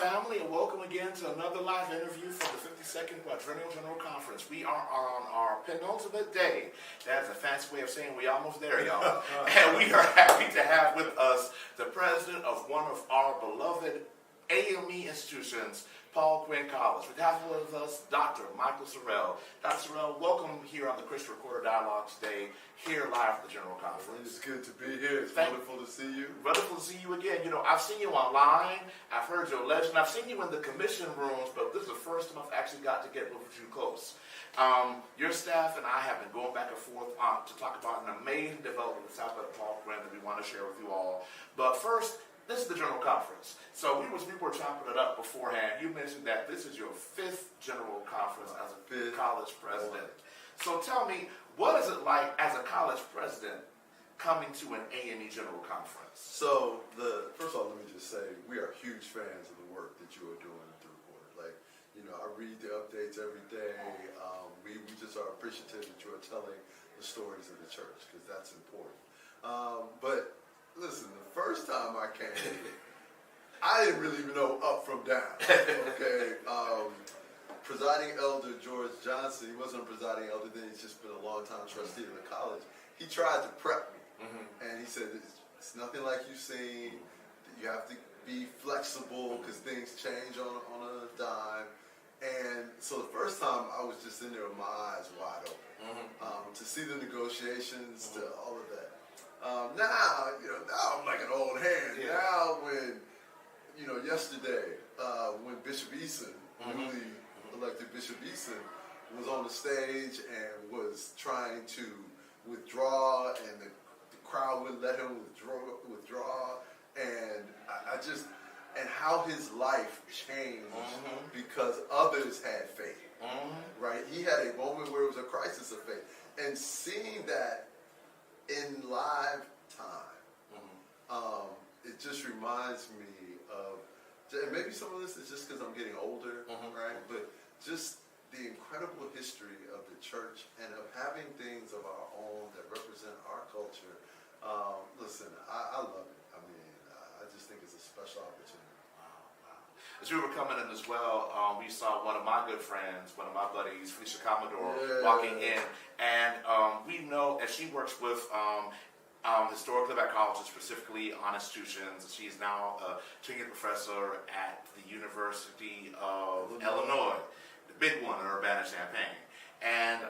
family, and welcome again to another live interview for the 52nd Quadrennial General Conference. We are on our penultimate day. That's a fancy way of saying we're almost there, y'all. And we are happy to have with us the president of one of our beloved AME institutions, Paul Quinn College. We have with us Dr. Michael Sorrell. Dr. Sorrell, welcome here on the Christian Recorder Dialogue today, here live at the General Conference. It's good to be here. It's wonderful to see you. Wonderful to see you again. You know, I've seen you online. I've heard your legend. I've seen you in the commission rooms, but this is the first time I've actually got to get with you close. Your staff and I have been going back and forth to talk about an amazing development in South Bend Paul Quinn that we want to share with you all. But first, this is the General Conference. So we were chopping it up beforehand. You mentioned that this is your 5th General Conference as a college president. So tell me, what is it like as a college president coming to an AME General Conference? So, first of all, let me just say, we are huge fans of the work that you are doing at the Recorder. Like, you know, I read the updates every day. We just are appreciative that you are telling the stories of the church, because that's important. But listen, the first time I came, I didn't really even know up from down. Okay, presiding elder George Johnson, he wasn't a presiding elder then, he's just been a long time trustee of the college. He tried to prep me, and he said, it's nothing like you've seen. You have to be flexible because things change on a dime. And so the first time I was just in there with my eyes wide open to see the negotiations, to all of that. Now I'm like an old hand. Yeah. Now when, yesterday, when Bishop Eason, newly elected Bishop Eason, was on the stage and was trying to withdraw, and the crowd wouldn't let him withdraw, and and how his life changed because others had faith, right? He had a moment where it was a crisis of faith, and seeing that in live time, it just reminds me of, and maybe some of this is just because I'm getting older, right? But just the incredible history of the church and of having things of our own that represent our culture. Listen, I love it. I mean, I just think it's a special opportunity. As we were coming in as well, we saw one of my good friends, one of my buddies, Felicia Commodore, walking in. And we know that she works with historically black colleges, specifically on institutions. She is now a tenured professor at the University of Illinois, the big one in Urbana-Champaign. And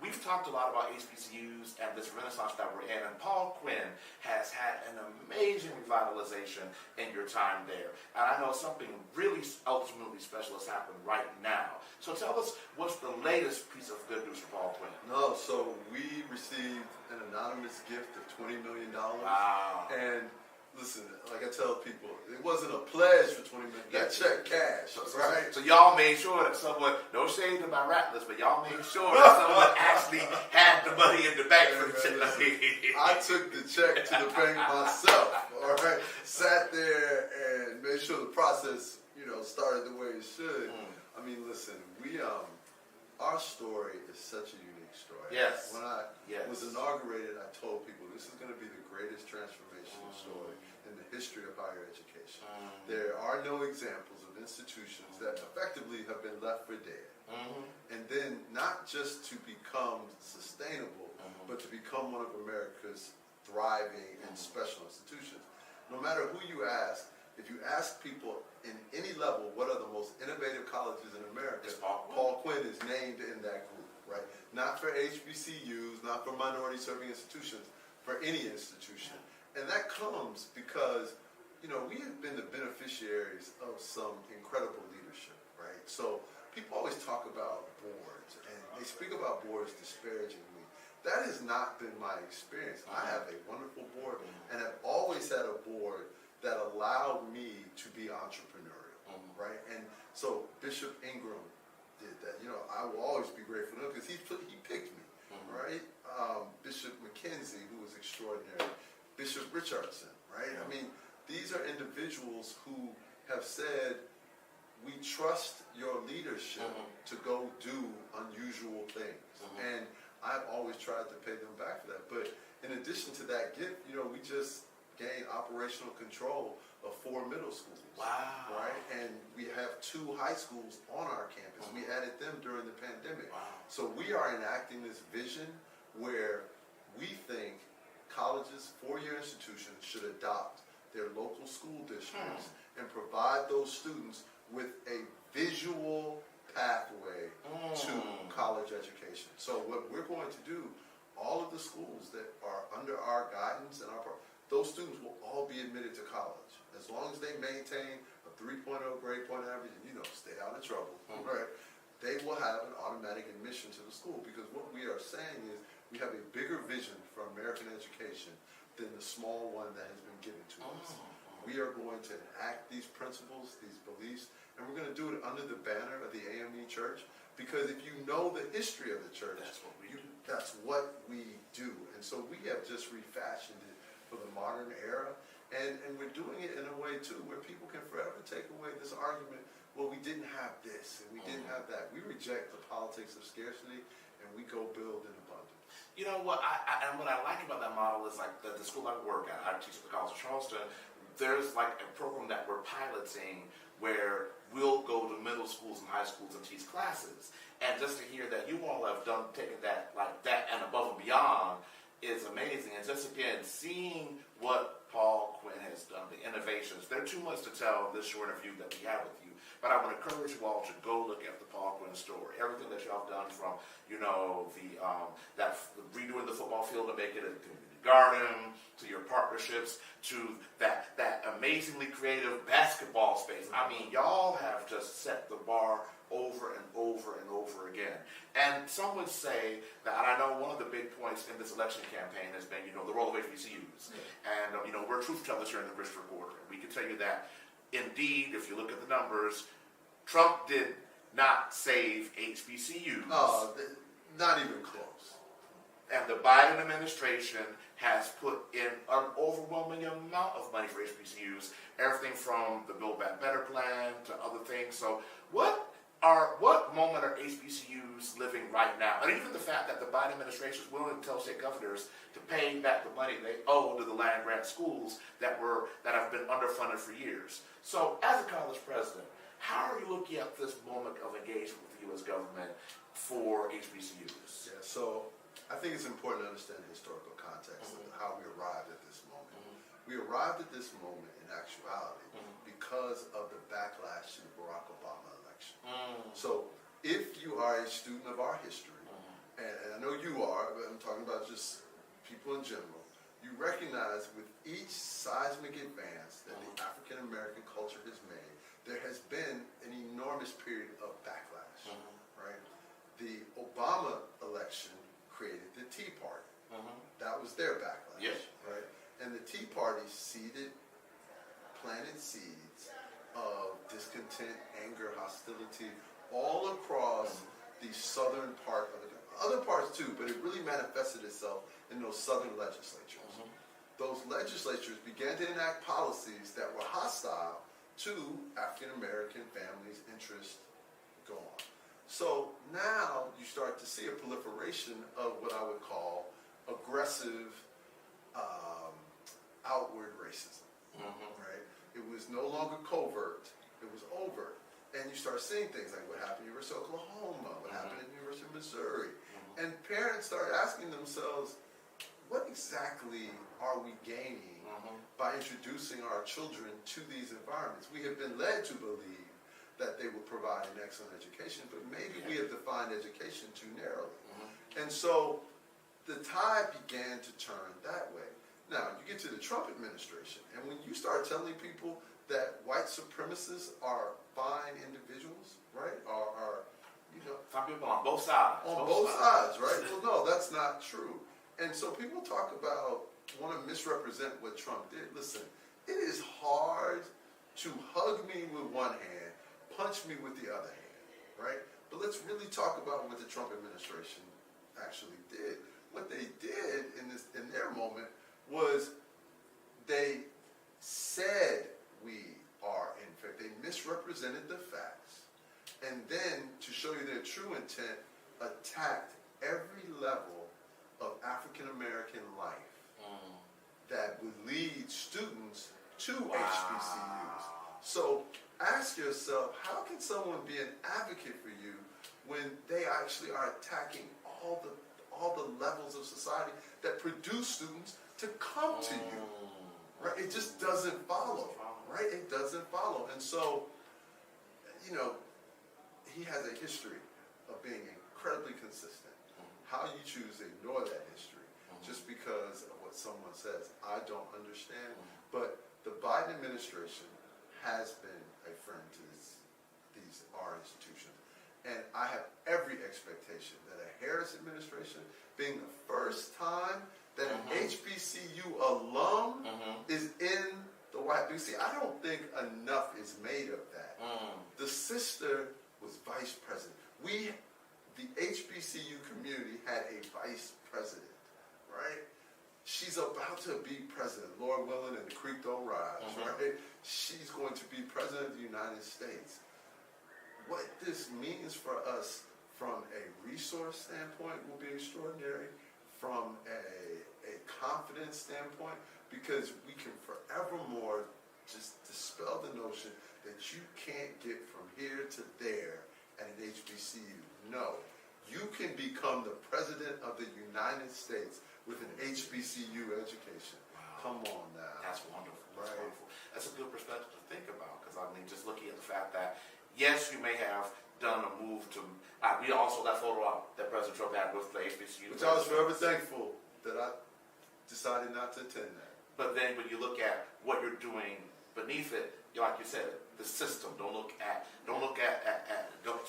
we've talked a lot about HBCUs and this renaissance that we're in, and Paul Quinn has had an amazing revitalization in your time there. And I know something really ultimately special has happened right now. So tell us, what's the latest piece of good news for Paul Quinn? No, so we received an anonymous gift of $20 million. Wow. And listen, like I tell people, it wasn't a pledge for $20 million. That check cash, right? So y'all made sure that someone, no shade to my rattlers, but y'all made sure that someone actually had the money in the bank for the check. I took the check to the bank myself, all right? Sat there and made sure the process, started the way it should. I mean, listen, our story is such a unique story. Yes. When I was inaugurated, I told people this is going to be the greatest transformational story in the history of higher education. There are no examples of institutions that effectively have been left for dead. And then not just to become sustainable, but to become one of America's thriving and special institutions. No matter who you ask, if you ask people in any level what are the most innovative colleges in America, Paul Quinn is named in that group, right? Not for HBCUs, not for minority-serving institutions, for any institution. And that comes because, we have been the beneficiaries of some incredible leadership, right? So people always talk about boards, and they speak about boards disparagingly. That has not been my experience. I have a wonderful board, and have always had a board that allowed me to be entrepreneurial, right? And so Bishop Ingram did that. I will always be grateful to him because he picked me, right? Bishop McKenzie, who was extraordinary. Bishop Richardson, right? I mean, these are individuals who have said, we trust your leadership to go do unusual things. And I've always tried to pay them back for that. But in addition to that gift, we just gained operational control of 4 middle schools. Wow. Right? And have 2 high schools on our campus. We added them during the pandemic. Wow. So we are enacting this vision where we think colleges, 4-year institutions should adopt their local school districts and provide those students with a visual pathway to college education. So what we're going to do, all of the schools that are under our guidance and those students will all be admitted to college as long as they maintain a 3.0 grade point average and stay out of trouble. Right? They will have an automatic admission to the school, because what we are saying is we have a bigger vision for American education than the small one that has been given to us. We are going to enact these principles, these beliefs, and we're going to do it under the banner of the AME Church, because if you know the history of the church, that's what we do. And so we have just refashioned it for the modern era, and we're doing it in a way too where people can forever take away this argument, well, we didn't have this and we didn't have that. We reject the politics of scarcity and we go build in abundance. You know what, and what I like about that model is like the school I work at, I teach at the College of Charleston, there's like a program that we're piloting where we'll go to middle schools and high schools and teach classes. And just to hear that you all have taken that like that and above and beyond is amazing. And just again, seeing what Paul Quinn has done, the innovations, there's too much to tell in this short interview that we have with you. But I would encourage you all to go look at the Paul Quinn story. Everything that y'all have done from, that redoing the football field to make it a community garden, to your partnerships, to that amazingly creative basketball space. I mean, y'all have just set the bar over and over and over again. And some would say that, and I know one of the big points in this election campaign has been, the role of HBCUs. And, we're truth tellers here in the Christian Reporter. We can tell you that, indeed, if you look at the numbers, Trump did not save HBCUs. Not even close. And the Biden administration has put in an overwhelming amount of money for HBCUs, everything from the Build Back Better plan to other things. So what moment are HBCUs living right now? And even the fact that the Biden administration is willing to tell state governors to pay back the money they owe to the land grant schools that have been underfunded for years. So as a college president, how are you looking at this moment of engagement with the U.S. government for HBCUs? Yeah, so I think it's important to understand the historical context of how we arrived at this moment. We arrived at this moment in actuality because of the backlash to the Barack Obama election. So if you are a student of our history, and I know you are, but I'm talking about just people in general, you recognize with each seismic advance that the African American culture has made, there has been an enormous period of backlash, right? The Obama election created the Tea Party. That was their backlash, right? And the Tea Party planted seeds of discontent, anger, hostility, all across the southern part of the country. Other parts too, but it really manifested itself in those southern legislatures. Those legislatures began to enact policies that were hostile to African American families' interests. Go on. So now you start to see a proliferation of what I would call aggressive outward racism. Right? It was no longer covert, it was overt. And you start seeing things like what happened at University of Oklahoma, what happened at University of Missouri. And parents start asking themselves, what exactly are we gaining by introducing our children to these environments? We have been led to believe that they will provide an excellent education, but maybe we have defined education too narrowly. And so the tide began to turn that way. Now, you get to the Trump administration, and when you start telling people that white supremacists are fine individuals, right, are some people on both sides. On both sides, right? Well, no, that's not true. And so people want to misrepresent what Trump did. Listen, it is hard to hug me with one hand, punch me with the other hand, right? But let's really talk about what the Trump administration actually did. What they did in their moment was they said we are in fact. They misrepresented the facts. And then, to show you their true intent, attacked every level of African American life that would lead students to HBCUs. So ask yourself, how can someone be an advocate for you when they actually are attacking all the levels of society that produce students to come to you? Right? It just doesn't follow. Right? It doesn't follow. And so, he has a history of being incredibly consistent. How you choose to ignore that history just because of what someone says, I don't understand. But the Biden administration has been a friend to our institutions. And I have every expectation that a Harris administration, being the first time that an HBCU alum is in the White House. See, I don't think enough is made of that. The sister was vice president. The HBCU community had a vice president, right? She's about to be president, Lord willing, and the creek don't rise, right? She's going to be president of the United States. What this means for us from a resource standpoint will be extraordinary, from a confidence standpoint, because we can forevermore just dispel the notion that you can't get from here to there at an HBCU. No, you can become the president of the United States with an HBCU education. Wow. Come on now. That's wonderful. That's right. Wonderful. That's a good perspective to think about, because I mean, just looking at the fact that, yes, you may have done a move to, we also that photo op that President Trump had with the HBCU. Which I was forever thankful that I decided not to attend that. But then when you look at what you're doing beneath it, like you said, the system. Don't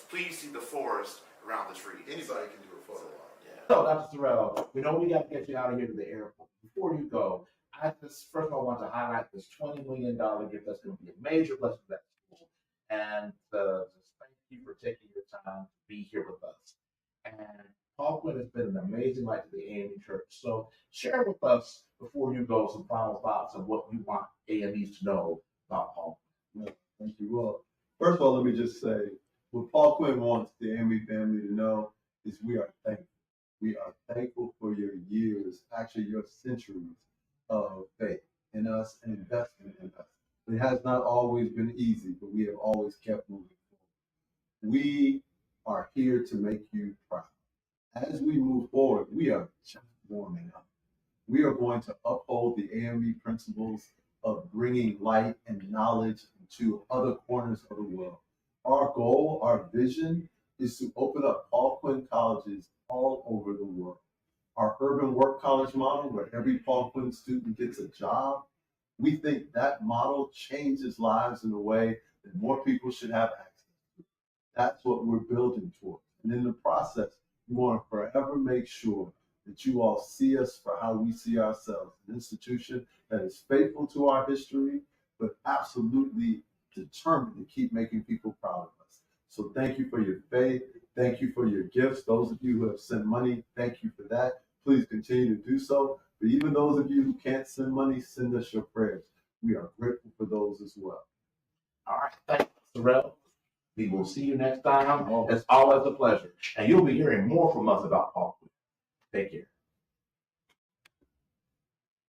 please see the forest around the tree. Anybody can do a photo op. Yeah. So, Dr. Sorrell, we know we got to get you out of here to the airport. Before you go, first of all, I want to highlight this $20 million gift that's going to be a major blessing to that school. And just thank you for taking your time to be here with us. And Paul Quinn has been an amazing light to the AME Church. So share with us, before you go, some final thoughts of what you want AMEs to know about Paul. No, thank you. Well, first of all, let me just say, what Paul Quinn wants the AME family to know is we are thankful. We are thankful for your years, actually your centuries of faith in us and investment in us. It has not always been easy, but we have always kept moving forward. We are here to make you proud. As we move forward, we are just warming up. We are going to uphold the AME principles of bringing light and knowledge to other corners of the world. Our goal, our vision, is to open up Paul Quinn colleges all over the world. Our urban work college model, where every Paul Quinn student gets a job, we think that model changes lives in a way that more people should have access to. That's what we're building towards. And in the process, we want to forever make sure that you all see us for how we see ourselves, an institution that is faithful to our history, but absolutely determined to keep making people proud of us. So thank you for your faith. Thank you for your gifts. Those of you who have sent money, thank you for that. Please continue to do so. But even those of you who can't send money, send us your prayers. We are grateful for those as well. All right. Thank you, Sorrell. We will see you next time. It's always a pleasure. And you'll be hearing more from us about Paul Quinn. Take care.